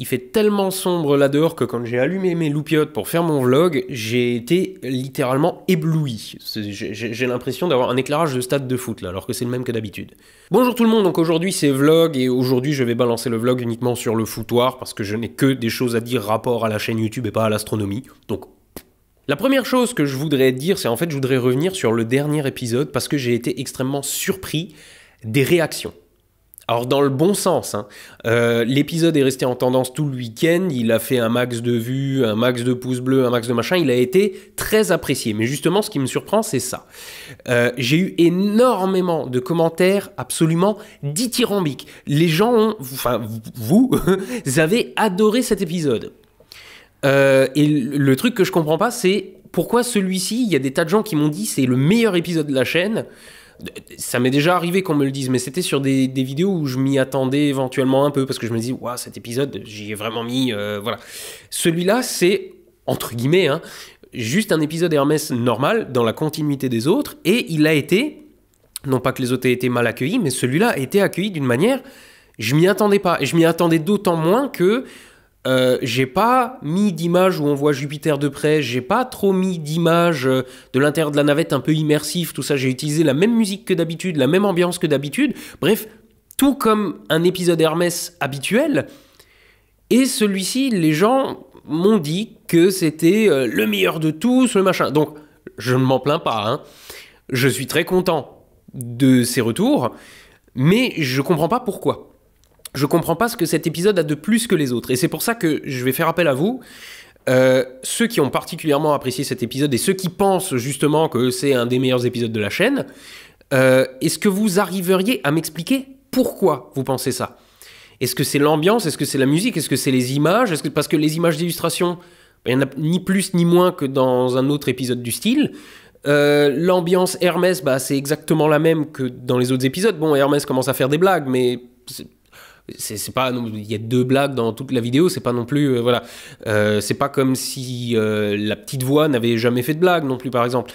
Il fait tellement sombre là dehors que quand j'ai allumé mes loupiottes pour faire mon vlog, j'ai été littéralement ébloui. J'ai l'impression d'avoir un éclairage de stade de foot là, alors que c'est le même que d'habitude. Bonjour tout le monde, donc aujourd'hui c'est vlog et aujourd'hui je vais balancer le vlog uniquement sur le foutoir parce que je n'ai que des choses à dire rapport à la chaîne YouTube et pas à l'astronomie. Donc la première chose que je voudrais dire, c'est en fait je voudrais revenir sur le dernier épisode parce que j'ai été extrêmement surpris des réactions. Alors dans le bon sens, hein. L'épisode est resté en tendance tout le week-end, il a fait un max de vues, un max de pouces bleus, un max de machin, il a été très apprécié. Mais justement, ce qui me surprend, c'est ça. J'ai eu énormément de commentaires absolument dithyrambiques. Les gens ont, enfin vous avez adoré cet épisode. Et le truc que je comprends pas, c'est pourquoi celui-ci, il y a des tas de gens qui m'ont dit c'est le meilleur épisode de la chaîne. Ça m'est déjà arrivé qu'on me le dise, mais c'était sur des vidéos où je m'y attendais éventuellement un peu, parce que je me dis, waouh, cet épisode, j'y ai vraiment mis, voilà. Celui-là, c'est, entre guillemets, hein, juste un épisode Hermès normal, dans la continuité des autres, et il a été, non pas que les autres aient été mal accueillis, mais celui-là a été accueilli d'une manière, je m'y attendais pas, et je m'y attendais d'autant moins que j'ai pas mis d'image où on voit Jupiter de près, j'ai pas trop mis d'image de l'intérieur de la navette un peu immersif, tout ça, j'ai utilisé la même musique que d'habitude, la même ambiance que d'habitude, bref, tout comme un épisode Hermès habituel, et celui-ci, les gens m'ont dit que c'était le meilleur de tous, le machin, donc je ne m'en plains pas, hein. Je suis très content de ces retours, mais je comprends pas pourquoi. Je comprends pas ce que cet épisode a de plus que les autres. Et c'est pour ça que je vais faire appel à vous. Ceux qui ont particulièrement apprécié cet épisode et ceux qui pensent justement que c'est un des meilleurs épisodes de la chaîne, est-ce que vous arriveriez à m'expliquer pourquoi vous pensez ça? Est-ce que c'est l'ambiance? Est-ce que c'est la musique? Est-ce que c'est les images? Parce que les images d'illustration, il n'y en a ni plus ni moins que dans un autre épisode du style. L'ambiance Hermès, bah, c'est exactement la même que dans les autres épisodes. Bon, Hermès commence à faire des blagues, mais c'est pas, il y a 2 blagues dans toute la vidéo, c'est pas non plus, voilà, c'est pas comme si la petite voix n'avait jamais fait de blague non plus, par exemple.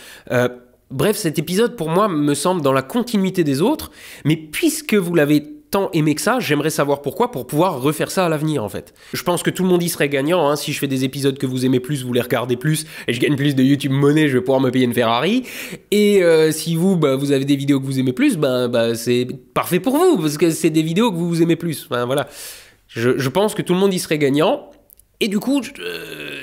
Bref, cet épisode pour moi me semble dans la continuité des autres, mais puisque vous l'avez tant aimé que ça, j'aimerais savoir pourquoi, pour pouvoir refaire ça à l'avenir en fait. Je pense que tout le monde y serait gagnant, hein. Si je fais des épisodes que vous aimez plus, vous les regardez plus, et je gagne plus de YouTube money, je vais pouvoir me payer une Ferrari. Et si vous, bah, vous avez des vidéos que vous aimez plus, bah, c'est parfait pour vous, parce que c'est des vidéos que vous aimez plus. Enfin, voilà. Je pense que tout le monde y serait gagnant. Et du coup,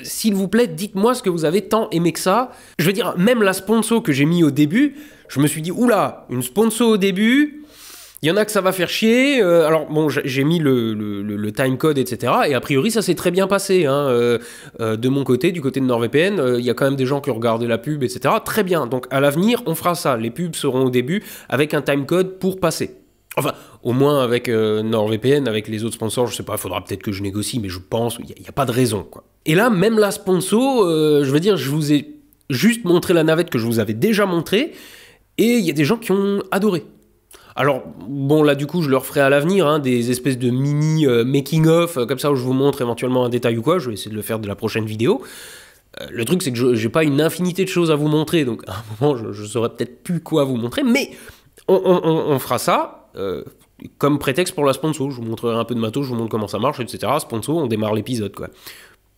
s'il vous plaît, dites-moi ce que vous avez tant aimé que ça. Je veux dire, même la sponsor que j'ai mis au début, je me suis dit, oula, une sponsor au début... Il y en a que ça va faire chier. Alors, bon, j'ai mis le timecode, etc. Et a priori, ça s'est très bien passé. Hein. De mon côté, du côté de NordVPN, il y a quand même des gens qui ont regardé la pub, etc. Très bien. Donc, à l'avenir, on fera ça. Les pubs seront au début avec un timecode pour passer. Enfin, au moins avec NordVPN, avec les autre sponsors, je sais pas, il faudra peut-être que je négocie, mais je pense qu'il n'y a pas de raison, quoi. Et là, même la sponsor, je veux dire, je vous ai juste montré la navette que je vous avais déjà montrée, et il y a des gens qui ont adoré. Alors, bon, là, du coup, je leur ferai à l'avenir, hein, des espèces de mini making-of, comme ça, où je vous montre éventuellement un détail ou quoi. Je vais essayer de le faire de la prochaine vidéo. Le truc, c'est que j'ai pas une infinité de choses à vous montrer, donc à un moment, je saurais peut-être plus quoi vous montrer, mais on fera ça comme prétexte pour la sponsor. Je vous montrerai un peu de matos, je vous montre comment ça marche, etc. Sponsor, on démarre l'épisode, quoi.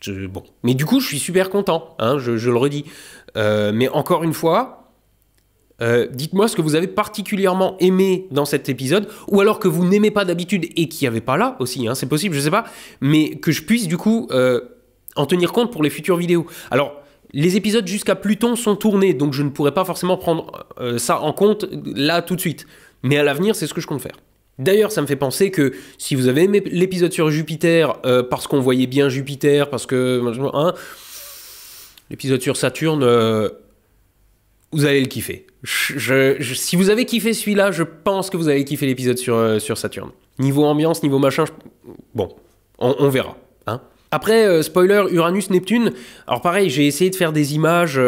Bon. Mais du coup, je suis super content, hein, je le redis. Mais encore une fois... dites-moi ce que vous avez particulièrement aimé dans cet épisode, ou alors que vous n'aimez pas d'habitude et qu'il n'y avait pas là aussi, hein, c'est possible, je sais pas, mais que je puisse du coup en tenir compte pour les futures vidéos. Alors, les épisodes jusqu'à Pluton sont tournés, donc je ne pourrais pas forcément prendre ça en compte là tout de suite, mais à l'avenir, c'est ce que je compte faire. D'ailleurs, ça me fait penser que si vous avez aimé l'épisode sur Jupiter, parce qu'on voyait bien Jupiter, parce que... Hein, l'épisode sur Saturne... vous allez le kiffer. Si vous avez kiffé celui-là, je pense que vous allez kiffer l'épisode sur Saturne. Niveau ambiance, niveau machin, bon, on verra. Hein. Après, spoiler, Uranus-Neptune, alors pareil, j'ai essayé de faire des images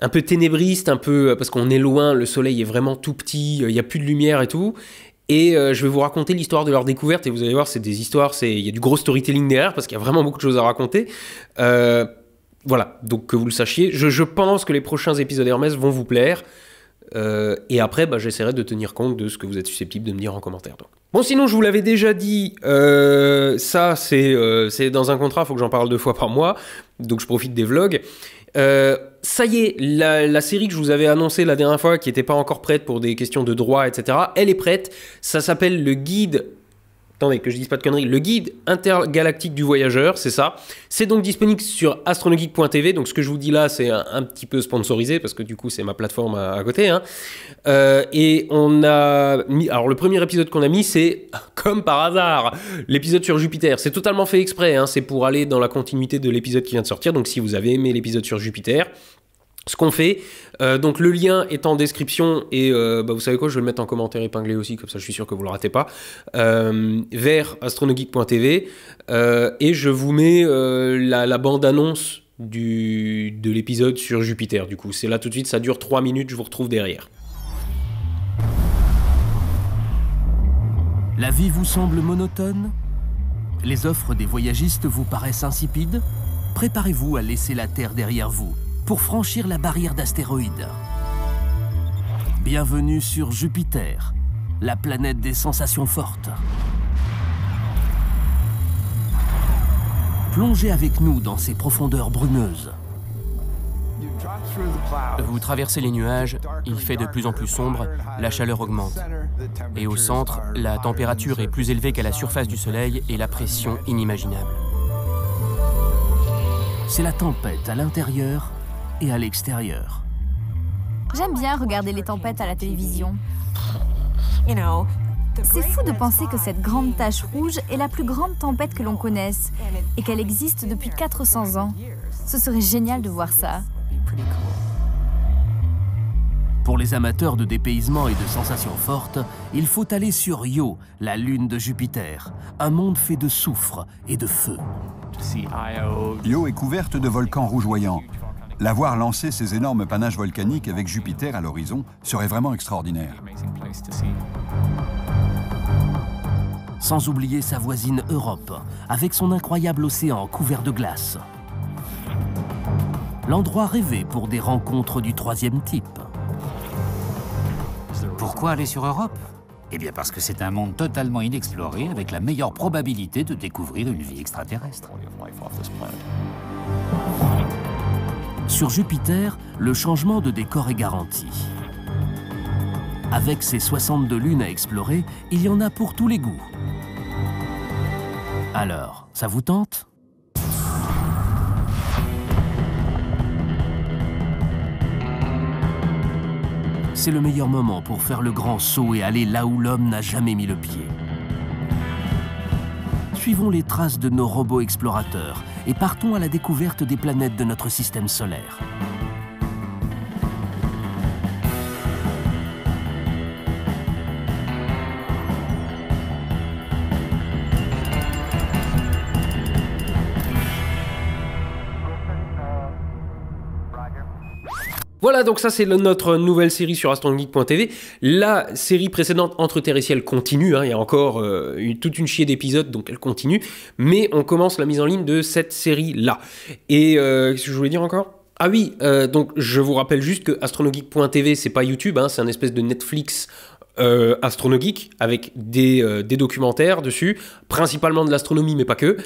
un peu ténébristes, un peu, parce qu'on est loin, le soleil est vraiment tout petit, il n'y a plus de lumière et tout. Et je vais vous raconter l'histoire de leur découverte, et vous allez voir, c'est des histoires, il y a du gros storytelling derrière, parce qu'il y a vraiment beaucoup de choses à raconter. Voilà, donc que vous le sachiez, je pense que les prochains épisodes Hermès vont vous plaire, et après, bah, j'essaierai de tenir compte de ce que vous êtes susceptible de me dire en commentaire. Donc. Bon, sinon, je vous l'avais déjà dit, ça, c'est dans un contrat, il faut que j'en parle 2 fois par mois, donc je profite des vlogs. Ça y est, la série que je vous avais annoncée la dernière fois, qui n'était pas encore prête pour des questions de droit, etc., elle est prête. Ça s'appelle le guide... Attendez, que je dise pas de conneries. Le guide intergalactique du voyageur, c'est ça. C'est donc disponible sur astronogeek.tv. Donc ce que je vous dis là, c'est un petit peu sponsorisé, parce que du coup, c'est ma plateforme à côté. Hein. Et on a mis... Alors le premier épisode qu'on a mis, c'est, comme par hasard, l'épisode sur Jupiter. C'est totalement fait exprès. Hein. C'est pour aller dans la continuité de l'épisode qui vient de sortir. Donc si vous avez aimé l'épisode sur Jupiter... Ce qu'on fait, donc le lien est en description et vous savez quoi, je vais le mettre en commentaire épinglé aussi, comme ça je suis sûr que vous ne le ratez pas, vers astronogeek.tv et je vous mets la bande-annonce de l'épisode sur Jupiter. Du coup, c'est là tout de suite, ça dure 3 minutes, je vous retrouve derrière. La vie vous semble monotone? Les offres des voyagistes vous paraissent insipides? Préparez-vous à laisser la Terre derrière vous pour franchir la barrière d'astéroïdes. Bienvenue sur Jupiter, la planète des sensations fortes. Plongez avec nous dans ces profondeurs brumeuses. Vous traversez les nuages, il fait de plus en plus sombre, la chaleur augmente. Et au centre, la température est plus élevée qu'à la surface du Soleil et la pression inimaginable. C'est la tempête à l'intérieur et à l'extérieur. J'aime bien regarder les tempêtes à la télévision. C'est fou de penser que cette grande tache rouge est la plus grande tempête que l'on connaisse et qu'elle existe depuis 400 ans. Ce serait génial de voir ça. Pour les amateurs de dépaysement et de sensations fortes, il faut aller sur Io, la lune de Jupiter, un monde fait de soufre et de feu. Io est couverte de volcans rougeoyants. La voir lancer ces énormes panaches volcaniques avec Jupiter à l'horizon serait vraiment extraordinaire. Sans oublier sa voisine Europe, avec son incroyable océan couvert de glace. L'endroit rêvé pour des rencontres du 3e type. Pourquoi aller sur Europe? Eh bien parce que c'est un monde totalement inexploré avec la meilleure probabilité de découvrir une vie extraterrestre. Sur Jupiter, le changement de décor est garanti. Avec ses 62 lunes à explorer, il y en a pour tous les goûts. Alors, ça vous tente ? C'est le meilleur moment pour faire le grand saut et aller là où l'homme n'a jamais mis le pied. Suivons les traces de nos robots explorateurs et partons à la découverte des planètes de notre système solaire. Voilà, donc ça c'est notre nouvelle série sur astronogeek.tv. La série précédente, Entre Terre et Ciel, continue. Hein, il y a encore toute une chier d'épisodes, donc elle continue. Mais on commence la mise en ligne de cette série-là. Et qu'est-ce que je voulais dire encore ? Ah oui, donc je vous rappelle juste que astronogeek.tv, c'est pas YouTube, hein, c'est un espèce de Netflix astronogeek avec des documentaires dessus, principalement de l'astronomie, mais pas que.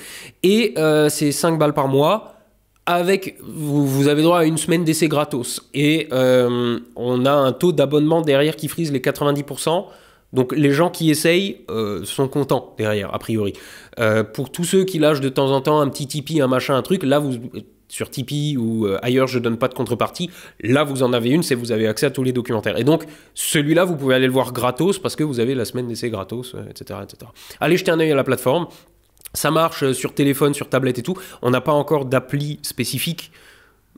Et c'est 5 balles par mois. Avec, vous avez droit à une semaine d'essai gratos. Et on a un taux d'abonnement derrière qui frise les 90%. Donc les gens qui essayent sont contents derrière, a priori. Pour tous ceux qui lâchent de temps en temps un petit Tipeee, un machin, un truc, là, sur Tipeee ou ailleurs, je donne pas de contrepartie. Là, vous en avez une, c'est vous avez accès à tous les documentaires. Et donc, celui-là, vous pouvez aller le voir gratos parce que vous avez la semaine d'essai gratos, etc., etc. Allez jeter un œil à la plateforme. Ça marche sur téléphone, sur tablette et tout. On n'a pas encore d'appli spécifique,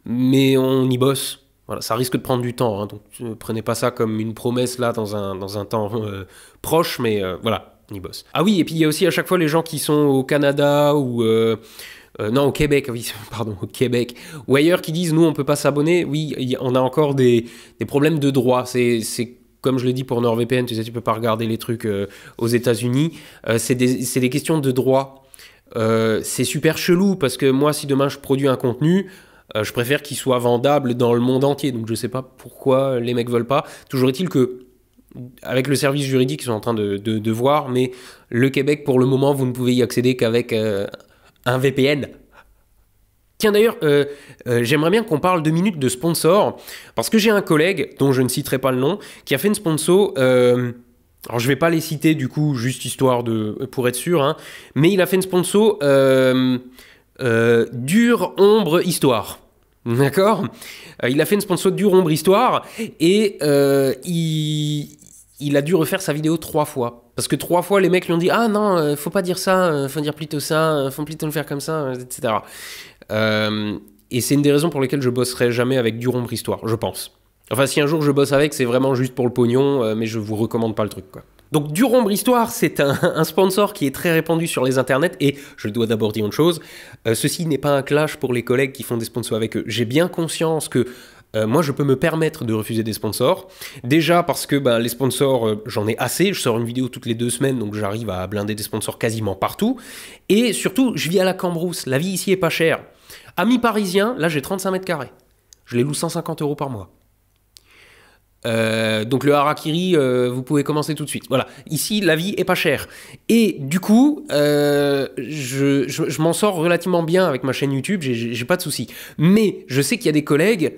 mais on y bosse. Voilà, ça risque de prendre du temps, hein, donc ne prenez pas ça comme une promesse là dans un temps proche, mais voilà, on y bosse. Ah oui, et puis il y a aussi à chaque fois les gens qui sont au Canada ou... non, au Québec, oui, pardon, au Québec, ou ailleurs qui disent, nous, on peut pas s'abonner. Oui, on a encore des problèmes de droit. C'est comme je l'ai dit pour NordVPN, tu sais, tu peux pas regarder les trucs aux États-Unis. C'est des questions de droit. C'est super chelou parce que moi, si demain je produis un contenu, je préfère qu'il soit vendable dans le monde entier. Donc je sais pas pourquoi les mecs veulent pas. Toujours est-il que avec le service juridique, ils sont en train de voir, mais le Québec, pour le moment, vous ne pouvez y accéder qu'avec un VPN. Tiens d'ailleurs, j'aimerais bien qu'on parle 2 minutes de sponsor, parce que j'ai un collègue, dont je ne citerai pas le nom, qui a fait une sponsor, alors je vais pas les citer du coup, juste histoire pour être sûr, hein, mais il a fait une sponsor Dure Ombre Histoire. D'accord, il a fait une sponsor Dure Ombre Histoire, et il a dû refaire sa vidéo 3 fois. Parce que 3 fois, les mecs lui ont dit « Ah non, faut pas dire ça, faut dire plutôt ça, faut plutôt le faire comme ça, etc. » Et c'est une des raisons pour lesquelles je bosserai jamais avec Dure Ombre Histoire, je pense. Enfin, si un jour je bosse avec, c'est vraiment juste pour le pognon, mais je vous recommande pas le truc, quoi. Donc, Dure Ombre Histoire, c'est un sponsor qui est très répandu sur les internets, et je dois d'abord dire une chose, ceci n'est pas un clash pour les collègues qui font des sponsors avec eux. J'ai bien conscience que moi, je peux me permettre de refuser des sponsors. Déjà parce que les sponsors, j'en ai assez. Je sors une vidéo toutes les 2 semaines, donc j'arrive à blinder des sponsors quasiment partout. Et surtout, je vis à la Cambrousse. La vie ici est pas chère. Amis parisiens, là, j'ai 35 mètres carrés. Je les loue 150 € par mois. Donc le harakiri, vous pouvez commencer tout de suite. Voilà, ici la vie est pas chère. Et du coup, je m'en sors relativement bien avec ma chaîne YouTube, j'ai pas de soucis. Mais je sais qu'il y a des collègues,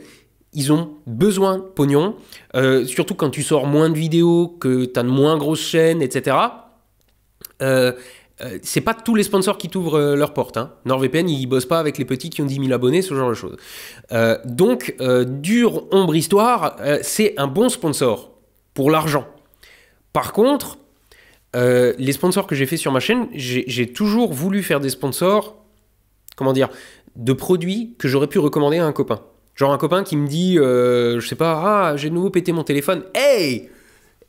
ils ont besoin de pognon, surtout quand tu sors moins de vidéos, que tu as de moins grosses chaînes, etc. C'est pas tous les sponsors qui t'ouvrent leurs portes. Hein. NordVPN, ils bossent pas avec les petits qui ont 10 000 abonnés, ce genre de choses. Donc, Dure Ombre Histoire, c'est un bon sponsor pour l'argent. Par contre, les sponsors que j'ai fait sur ma chaîne, j'ai toujours voulu faire des sponsors, comment dire, de produits que j'aurais pu recommander à un copain. Genre un copain qui me dit, je sais pas, ah, j'ai de nouveau pété mon téléphone.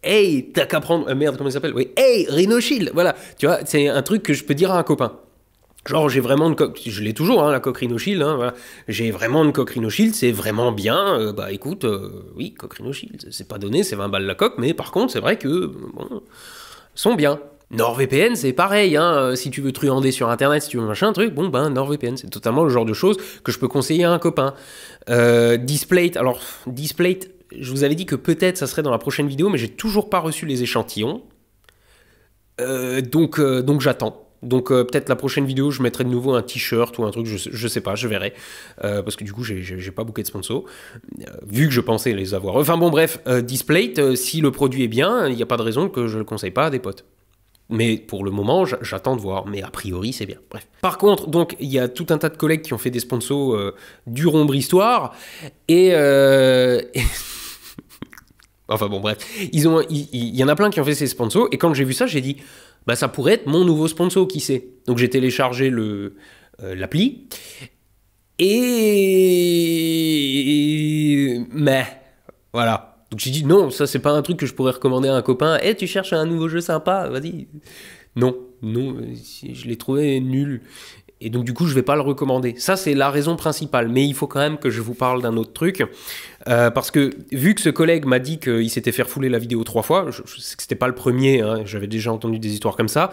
Hey, t'as qu'à prendre... merde, comment il s'appelle? Oui, hey, Rhino Shield. Voilà, tu vois, c'est un truc que je peux dire à un copain. Genre, j'ai vraiment une coque... Je l'ai toujours, hein, la coque Rhino Shield. Hein, voilà. J'ai vraiment une coque Rhino Shield, c'est vraiment bien. Écoute, oui, coque Rhino Shield, c'est pas donné, c'est 20 balles la coque, mais par contre, c'est vrai que... Bon, sont bien. NordVPN, c'est pareil, hein, si tu veux truander sur Internet, si tu veux machin, truc, NordVPN, c'est totalement le genre de choses que je peux conseiller à un copain. Displate, alors, Displate, je vous avais dit que peut-être ça serait dans la prochaine vidéo, mais j'ai toujours pas reçu les échantillons, donc j'attends. Donc peut-être la prochaine vidéo, je mettrai de nouveau un t-shirt ou un truc, je sais pas, je verrai. Parce que du coup, j'ai pas booké de sponsor, vu que je pensais les avoir. Enfin bon, bref, Displate, si le produit est bien, il n'y a pas de raison que je le conseille pas à des potes. Mais pour le moment, j'attends de voir. Mais a priori, c'est bien. Bref. Par contre, donc, il y a tout un tas de collègues qui ont fait des sponsors Dure Ombre Histoire. Et... enfin bon, bref. Il y en a plein qui ont fait ces sponsors. Et quand j'ai vu ça, j'ai dit, ça pourrait être mon nouveau sponsor, qui sait. Donc j'ai téléchargé l'appli. Mais voilà. Donc j'ai dit non, ça c'est pas un truc que je pourrais recommander à un copain. Tu cherches un nouveau jeu sympa, vas-y. Non, je l'ai trouvé nul. Et donc du coup je vais pas le recommander. Ça c'est la raison principale. Mais il faut quand même que je vous parle d'un autre truc. Parce que vu que ce collègue m'a dit qu'il s'était fait refouler la vidéo 3 fois, je sais que c'était pas le premier, hein, j'avais déjà entendu des histoires comme ça.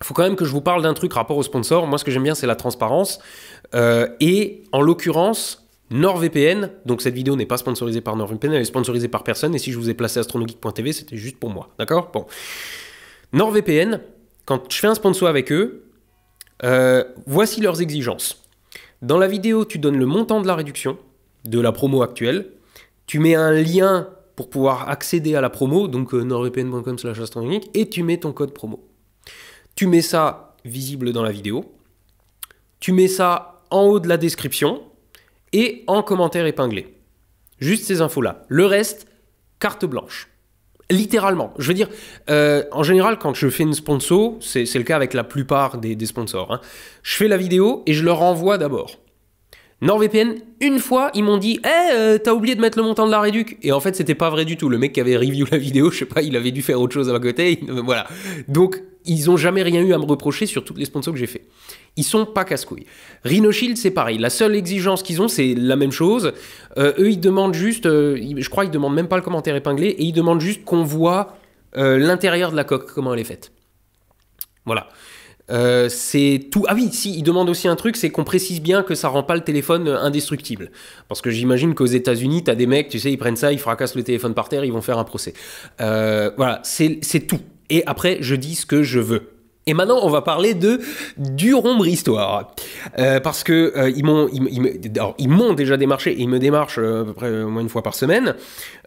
Faut quand même que je vous parle d'un truc rapport au sponsor. Moi ce que j'aime bien c'est la transparence. Et en l'occurrence... NordVPN, donc cette vidéo n'est pas sponsorisée par NordVPN, elle est sponsorisée par personne, et si je vous ai placé astronogeek.tv, c'était juste pour moi, d'accord? Bon. NordVPN, quand je fais un sponsor avec eux, voici leurs exigences. Dans la vidéo, tu donnes le montant de la réduction, de la promo actuelle, tu mets un lien pour pouvoir accéder à la promo, donc nordvpn.com/astronogeek, et tu mets ton code promo. Tu mets ça visible dans la vidéo, tu mets ça en haut de la description, et en commentaire épinglé. Juste ces infos-là. Le reste, carte blanche. Littéralement. Je veux dire, en général, quand je fais une sponsor, c'est le cas avec la plupart des sponsors, hein, je fais la vidéo et je leur envoie d'abord. NordVPN, une fois, ils m'ont dit « t'as oublié de mettre le montant de la réduc !» Et en fait, c'était pas vrai du tout. Le mec qui avait review la vidéo, je sais pas, il avait dû faire autre chose à côté. Voilà. Donc, ils ont jamais rien eu à me reprocher sur toutes les sponsors que j'ai fait. Ils sont pas casse-couilles. Rhino Shield, c'est pareil. La seule exigence qu'ils ont, c'est la même chose. Eux, ils demandent juste... je crois qu'ils demandent même pas le commentaire épinglé. Et ils demandent juste qu'on voit l'intérieur de la coque, comment elle est faite. Voilà. C'est tout. Ah oui, si, il demande aussi un truc, c'est qu'on précise bien que ça rend pas le téléphone indestructible. Parce que j'imagine qu'aux États-Unis, t'as des mecs, tu sais, ils prennent ça, ils fracassent le téléphone par terre, ils vont faire un procès. Voilà, c'est tout. Et après, je dis ce que je veux. Et maintenant, on va parler du Rombre-Histoire. Parce que ils m'ont déjà démarché, et ils me démarchent à peu près au moins une fois par semaine,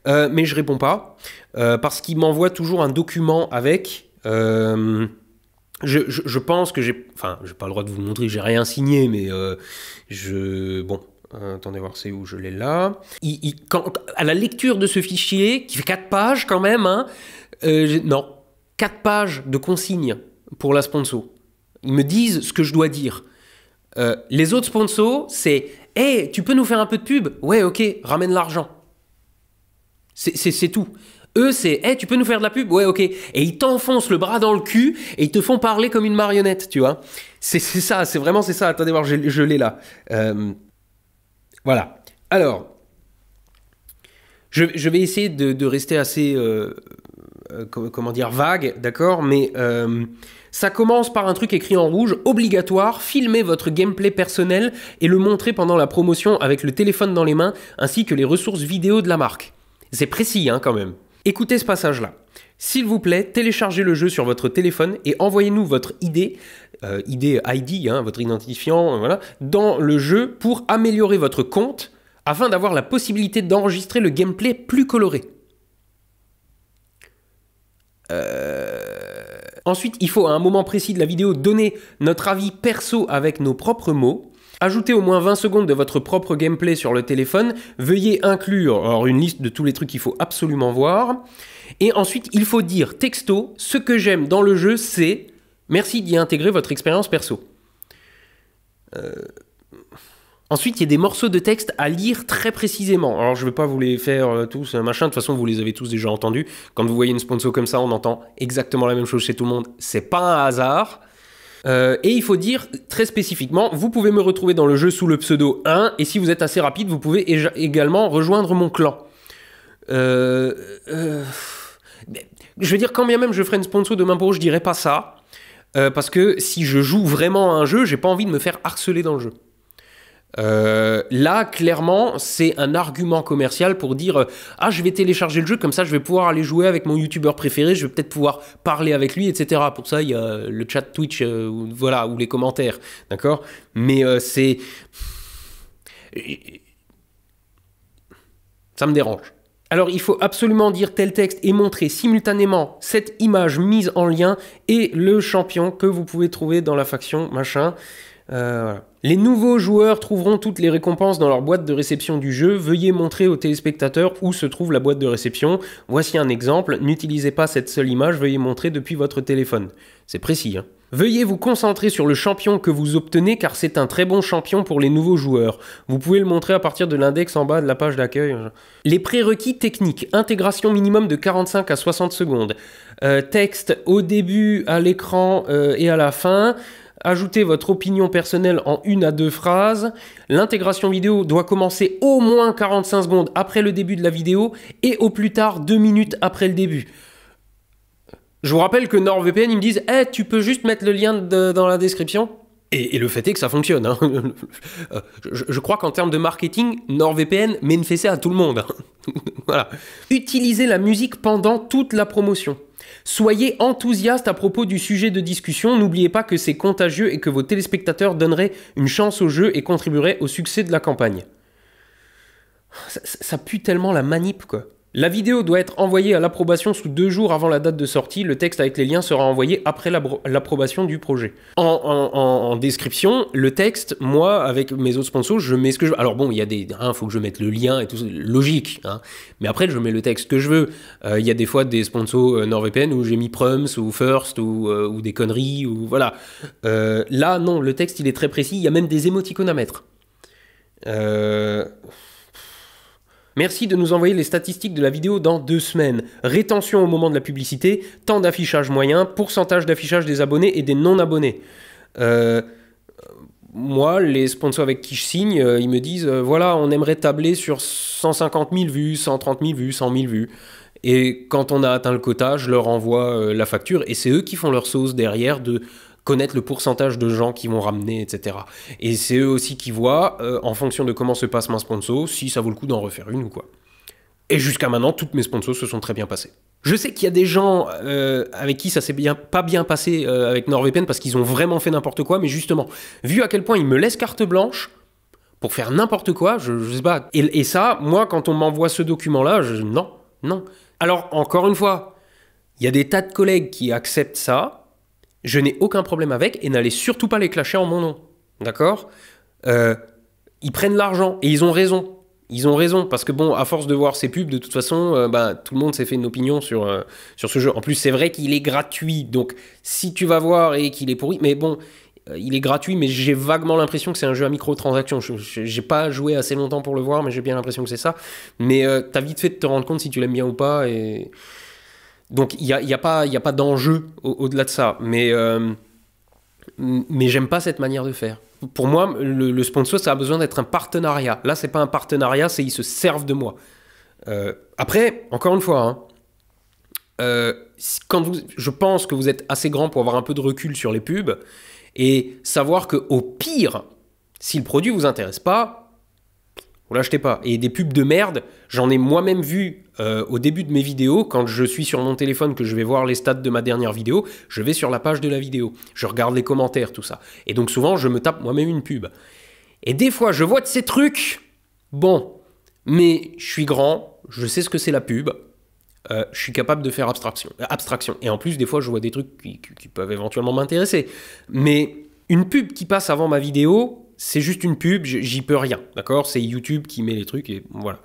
mais je réponds pas, parce qu'ils m'envoient toujours un document avec... Je pense que j'ai... Enfin, j'ai pas le droit de vous le montrer, j'ai rien signé, mais bon... attendez voir, c'est où je l'ai là. À la lecture de ce fichier, qui fait 4 pages quand même, hein, 4 pages de consignes pour la sponsor. Ils me disent ce que je dois dire. Les autres sponsors, c'est « Hey, tu peux nous faire un peu de pub ? Ouais, ok, ramène l'argent. » C'est tout. Eux, c'est « Hey, tu peux nous faire de la pub ? Ouais, ok. » Et ils t'enfoncent le bras dans le cul et ils te font parler comme une marionnette, tu vois. C'est ça, c'est vraiment c'est ça. Attendez voir, je l'ai là. Voilà. Alors, je vais essayer de rester assez... comment dire, vague, d'accord, mais ça commence par un truc écrit en rouge, obligatoire, filmer votre gameplay personnel et le montrer pendant la promotion avec le téléphone dans les mains, ainsi que les ressources vidéo de la marque. C'est précis, hein, quand même. Écoutez ce passage-là. S'il vous plaît, téléchargez le jeu sur votre téléphone et envoyez-nous votre ID, hein, votre identifiant, voilà, dans le jeu pour améliorer votre compte, afin d'avoir la possibilité d'enregistrer le gameplay plus coloré. Ensuite, il faut à un moment précis de la vidéo donner notre avis perso avec nos propres mots. Ajoutez au moins 20 secondes de votre propre gameplay sur le téléphone. Veuillez inclure une liste de tous les trucs qu'il faut absolument voir. Et ensuite, il faut dire texto, ce que j'aime dans le jeu, c'est merci d'y intégrer votre expérience perso. Ensuite, il y a des morceaux de texte à lire très précisément. Alors, je ne vais pas vous les faire tous, machin. De toute façon, vous les avez tous déjà entendus. Quand vous voyez une sponsor comme ça, on entend exactement la même chose chez tout le monde. C'est pas un hasard. Et il faut dire très spécifiquement, vous pouvez me retrouver dans le jeu sous le pseudo 1. Et si vous êtes assez rapide, vous pouvez également rejoindre mon clan. Je veux dire, quand bien même je ferai une sponsor demain pour eux, je dirais pas ça. Parce que si je joue vraiment à un jeu, j'ai pas envie de me faire harceler dans le jeu. Là, clairement, c'est un argument commercial pour dire ah, je vais télécharger le jeu, comme ça je vais pouvoir aller jouer avec mon youtubeur préféré, je vais peut-être pouvoir parler avec lui, etc. Pour ça, il y a le chat Twitch, voilà, ou les commentaires, d'accord ? Mais c'est... ça me dérange. Alors, il faut absolument dire tel texte et montrer simultanément cette image mise en lien et le champion que vous pouvez trouver dans la faction, machin. Voilà. Les nouveaux joueurs trouveront toutes les récompenses dans leur boîte de réception du jeu. Veuillez montrer aux téléspectateurs où se trouve la boîte de réception. Voici un exemple. N'utilisez pas cette seule image, veuillez montrer depuis votre téléphone. C'est précis, hein. Veuillez vous concentrer sur le champion que vous obtenez car c'est un très bon champion pour les nouveaux joueurs. Vous pouvez le montrer à partir de l'index en bas de la page d'accueil. Les prérequis techniques. Intégration minimum de 45 à 60 secondes. Texte au début, à l'écran et à la fin. Ajoutez votre opinion personnelle en 1 à 2 phrases. L'intégration vidéo doit commencer au moins 45 secondes après le début de la vidéo et au plus tard 2 minutes après le début. Je vous rappelle que NordVPN, ils me disent hey, tu peux juste mettre le lien dans la description. Et le fait est que ça fonctionne. Hein. Je crois qu'en termes de marketing, NordVPN met une fessée à tout le monde. Voilà. Utilisez la musique pendant toute la promotion. Soyez enthousiaste à propos du sujet de discussion. N'oubliez pas que c'est contagieux et que vos téléspectateurs donneraient une chance au jeu et contribueraient au succès de la campagne. Ça pue tellement la manip, quoi. La vidéo doit être envoyée à l'approbation sous 2 jours avant la date de sortie. Le texte avec les liens sera envoyé après l'approbation du projet. En description, le texte, moi, avec mes autres sponsors, je mets ce que je veux. Alors bon, il y a des... faut que je mette le lien et tout ça, logique. Hein. Mais après, je mets le texte que je veux. Il y a des fois des sponsors NordVPN où j'ai mis Prums ou First ou des conneries. Ou voilà. Là, non, le texte, il est très précis. Il y a même des émoticônes à mettre. Merci de nous envoyer les statistiques de la vidéo dans 2 semaines. Rétention au moment de la publicité, temps d'affichage moyen, pourcentage d'affichage des abonnés et des non-abonnés. Moi, les sponsors avec qui je signe, ils me disent voilà, on aimerait tabler sur 150 000 vues, 130 000 vues, 100 000 vues. Et quand on a atteint le quota, je leur envoie la facture et c'est eux qui font leur sauce derrière de connaître le pourcentage de gens qui vont ramener, etc. Et c'est eux aussi qui voient, en fonction de comment se passe ma sponsor, si ça vaut le coup d'en refaire une ou quoi. Et jusqu'à maintenant, toutes mes sponsors se sont très bien passées. Je sais qu'il y a des gens avec qui ça s'est pas bien passé avec NordVPN parce qu'ils ont vraiment fait n'importe quoi, mais justement, vu à quel point ils me laissent carte blanche pour faire n'importe quoi, je sais pas. Et ça, moi, quand on m'envoie ce document-là, non. Alors, encore une fois, il y a des tas de collègues qui acceptent ça, je n'ai aucun problème avec, et n'allez surtout pas les clasher en mon nom, d'accord ? Ils prennent l'argent, et ils ont raison. Ils ont raison, parce que bon, à force de voir ces pubs, de toute façon, tout le monde s'est fait une opinion sur ce jeu. En plus, c'est vrai qu'il est gratuit, donc si tu vas voir et qu'il est pourri, mais bon, il est gratuit, mais j'ai vaguement l'impression que c'est un jeu à microtransactions. J'ai pas joué assez longtemps pour le voir, mais j'ai bien l'impression que c'est ça. Mais t'as vite fait de te rendre compte si tu l'aimes bien ou pas, et... Donc il y a pas d'enjeu au-delà de ça, mais j'aime pas cette manière de faire. Pour moi, le sponsor, ça a besoin d'être un partenariat. Là, c'est pas un partenariat, c'est ils se servent de moi. Après, encore une fois, je pense que vous êtes assez grand pour avoir un peu de recul sur les pubs et savoir qu'au pire, si le produit vous intéresse pas, vous l'achetez pas. Et des pubs de merde, j'en ai moi-même vu au début de mes vidéos. Quand je suis sur mon téléphone, que je vais voir les stats de ma dernière vidéo, je vais sur la page de la vidéo. Je regarde les commentaires, tout ça. Et donc souvent, je me tape moi-même une pub. Et des fois, je vois de ces trucs. Bon, mais je suis grand, je sais ce que c'est la pub. Je suis capable de faire abstraction. Et en plus, des fois, je vois des trucs qui peuvent éventuellement m'intéresser. Mais une pub qui passe avant ma vidéo... C'est juste une pub, j'y peux rien, d'accord ? C'est YouTube qui met les trucs et voilà.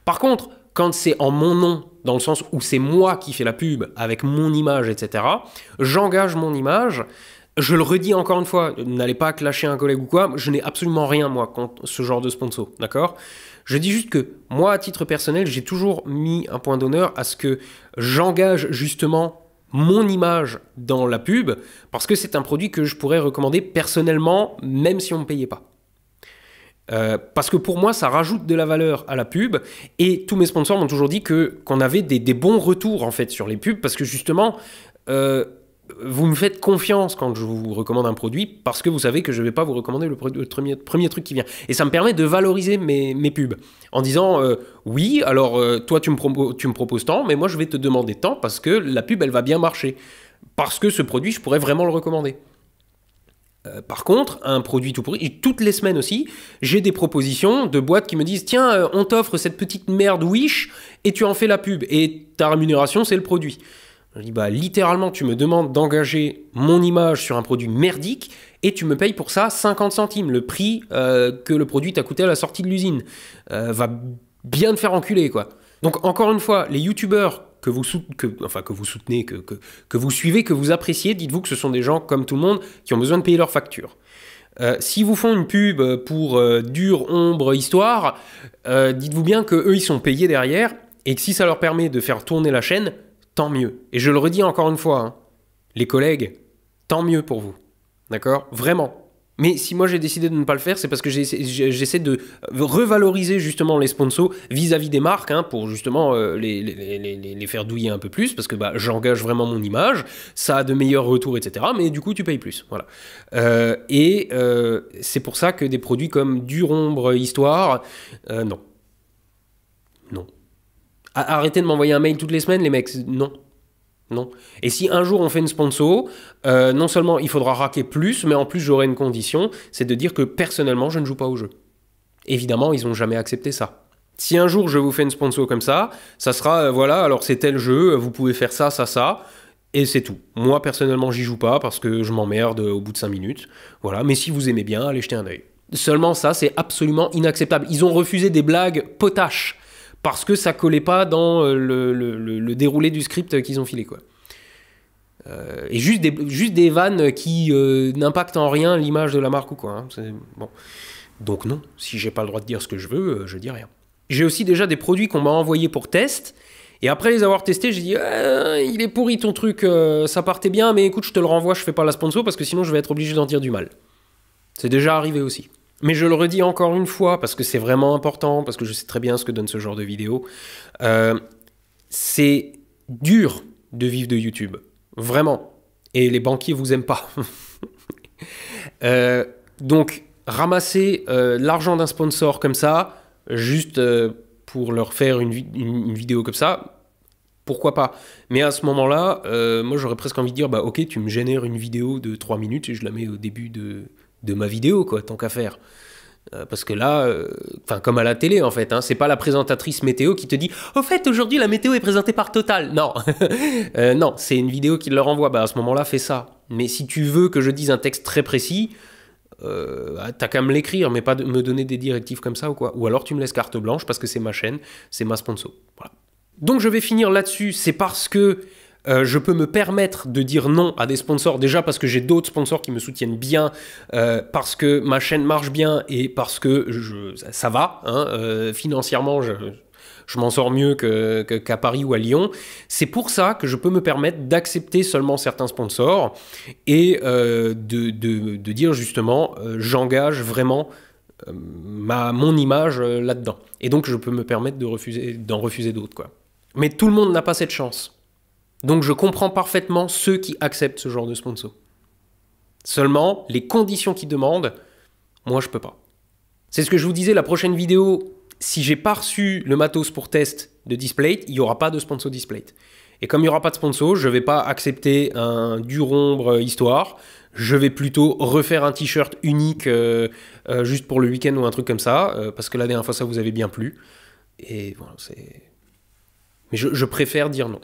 Par contre, quand c'est en mon nom, dans le sens où c'est moi qui fais la pub, avec mon image, etc., j'engage mon image, je le redis encore une fois, n'allez pas clasher un collègue ou quoi, je n'ai absolument rien, moi, contre ce genre de sponsor, d'accord ? Je dis juste que, moi, à titre personnel, j'ai toujours mis un point d'honneur à ce que j'engage justement mon image dans la pub, parce que c'est un produit que je pourrais recommander personnellement, même si on ne me payait pas. Parce que pour moi, ça rajoute de la valeur à la pub, et tous mes sponsors m'ont toujours dit qu'on avait des bons retours en fait sur les pubs, parce que justement, vous me faites confiance quand je vous recommande un produit, parce que vous savez que je ne vais pas vous recommander le premier truc qui vient. Et ça me permet de valoriser mes pubs, en disant oui, alors toi tu me proposes tant, mais moi je vais te demander tant, parce que la pub elle va bien marcher, parce que ce produit je pourrais vraiment le recommander. Par contre, un produit tout pourri, et toutes les semaines aussi, j'ai des propositions de boîtes qui me disent tiens, on t'offre cette petite merde Wish, et tu en fais la pub, et ta rémunération c'est le produit. Je dis, littéralement, tu me demandes d'engager mon image sur un produit merdique et tu me payes pour ça 50 centimes, le prix que le produit t'a coûté à la sortie de l'usine. Va bien te faire enculer, quoi. Donc, encore une fois, les youtubeurs que vous soutenez, que vous suivez, que vous appréciez, dites-vous que ce sont des gens comme tout le monde qui ont besoin de payer leurs factures. S'ils vous font une pub pour Dur, Ombre, Histoire, dites-vous bien qu'eux, ils sont payés derrière et que si ça leur permet de faire tourner la chaîne, tant mieux. Et je le redis encore une fois, les collègues, tant mieux pour vous. D'accord ? Vraiment. Mais si moi j'ai décidé de ne pas le faire, c'est parce que j'essaie de revaloriser justement les sponsors vis-à-vis des marques, pour justement les faire douiller un peu plus, parce que j'engage vraiment mon image, ça a de meilleurs retours, etc. Mais du coup, tu payes plus. Voilà. C'est pour ça que des produits comme Dur, Ombre, Histoire, non. Non. Arrêtez de m'envoyer un mail toutes les semaines, les mecs. Non. Et si un jour on fait une sponsor, non seulement il faudra raquer plus, mais en plus j'aurai une condition, c'est de dire que personnellement je ne joue pas au jeu. Évidemment, ils n'ont jamais accepté ça. Si un jour je vous fais une sponsor comme ça sera, voilà, alors c'est tel jeu, vous pouvez faire ça, et c'est tout. Moi personnellement j'y joue pas parce que je m'emmerde au bout de 5 minutes. Voilà, mais si vous aimez bien, allez jeter un œil. Seulement ça, c'est absolument inacceptable. Ils ont refusé des blagues potaches, parce que ça collait pas dans le déroulé du script qu'ils ont filé, quoi. Et juste des vannes qui n'impactent en rien l'image de la marque ou quoi. Bon. Donc non, si j'ai pas le droit de dire ce que je veux, je dis rien. J'ai aussi déjà des produits qu'on m'a envoyés pour test, et après les avoir testés, j'ai dit il est pourri ton truc, ça partait bien, mais écoute, je te le renvoie, je fais pas la sponsor, parce que sinon je vais être obligé d'en dire du mal. C'est déjà arrivé aussi. Mais je le redis encore une fois, parce que c'est vraiment important, parce que je sais très bien ce que donne ce genre de vidéo. C'est dur de vivre de YouTube. Vraiment. Et les banquiers vous aiment pas. Donc, ramasser l'argent d'un sponsor comme ça, juste pour leur faire une vidéo comme ça, pourquoi pas? Mais à ce moment-là, moi j'aurais presque envie de dire, bah ok, tu me génères une vidéo de 3 minutes et je la mets au début de ma vidéo, quoi, tant qu'à faire. Parce que là, comme à la télé en fait, hein, c'est pas la présentatrice météo qui te dit « Au fait, aujourd'hui la météo est présentée par Total ». Non, non, c'est une vidéo qui leur envoie. Bah, à ce moment-là, fais ça. Mais si tu veux que je dise un texte très précis, t'as qu'à me l'écrire, mais pas de me donner des directives comme ça ou quoi. Ou alors tu me laisses carte blanche parce que c'est ma chaîne, c'est ma sponsor. Voilà. Donc je vais finir là-dessus, c'est parce que je peux me permettre de dire non à des sponsors, déjà parce que j'ai d'autres sponsors qui me soutiennent bien, parce que ma chaîne marche bien et parce que ça va, hein, financièrement je m'en sors mieux qu'à Paris ou à Lyon. C'est pour ça que je peux me permettre d'accepter seulement certains sponsors et de dire justement j'engage vraiment mon image là-dedans. Et donc je peux me permettre d'en refuser d'autres, quoi. Mais tout le monde n'a pas cette chance. Donc je comprends parfaitement ceux qui acceptent ce genre de sponsor. Seulement, les conditions qu'ils demandent, moi je peux pas. C'est ce que je vous disais, la prochaine vidéo, si j'ai pas reçu le matos pour test de Displate, il n'y aura pas de sponsor Displate. Et comme il n'y aura pas de sponsor, je vais pas accepter un Durombre Histoire, je vais plutôt refaire un t-shirt unique juste pour le week-end ou un truc comme ça, parce que la dernière fois ça vous avait bien plu. Et voilà, c'est... Mais je préfère dire non.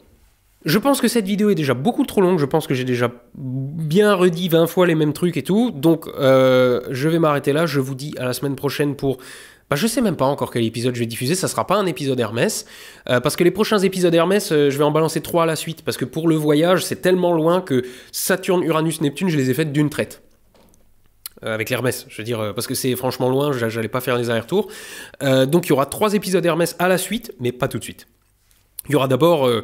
Je pense que cette vidéo est déjà beaucoup trop longue, je pense que j'ai déjà bien redit 20 fois les mêmes trucs et tout, donc je vais m'arrêter là, je vous dis à la semaine prochaine pour... Bah, je sais même pas encore quel épisode je vais diffuser, ça sera pas un épisode Hermès, parce que les prochains épisodes Hermès, je vais en balancer 3 à la suite, parce que pour le voyage, c'est tellement loin que Saturne, Uranus, Neptune, je les ai faites d'une traite. Avec l'Hermès, je veux dire, parce que c'est franchement loin, j'allais pas faire les allers-retours. Donc il y aura 3 épisodes Hermès à la suite, mais pas tout de suite. Il y aura d'abord, je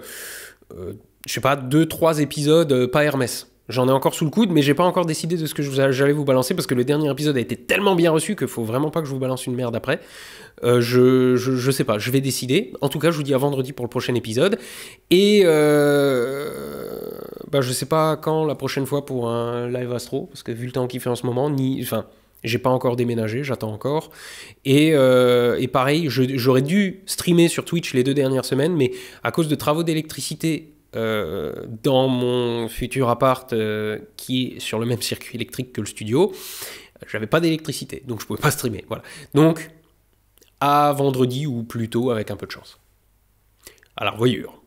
sais pas, 2-3 épisodes pas Hermès. J'en ai encore sous le coude, mais j'ai pas encore décidé de ce que j'allais vous balancer, parce que le dernier épisode a été tellement bien reçu qu'il faut vraiment pas que je vous balance une merde après. Je sais pas, je vais décider. En tout cas, je vous dis à vendredi pour le prochain épisode. Et je sais pas quand la prochaine fois pour un live astro, parce que vu le temps qu'il fait en ce moment, j'ai pas encore déménagé, j'attends encore. Et pareil, j'aurais dû streamer sur Twitch les 2 dernières semaines, mais à cause de travaux d'électricité dans mon futur appart qui est sur le même circuit électrique que le studio, j'avais pas d'électricité, donc je pouvais pas streamer. Voilà. Donc, à vendredi ou plus tôt avec un peu de chance. À la revoyure.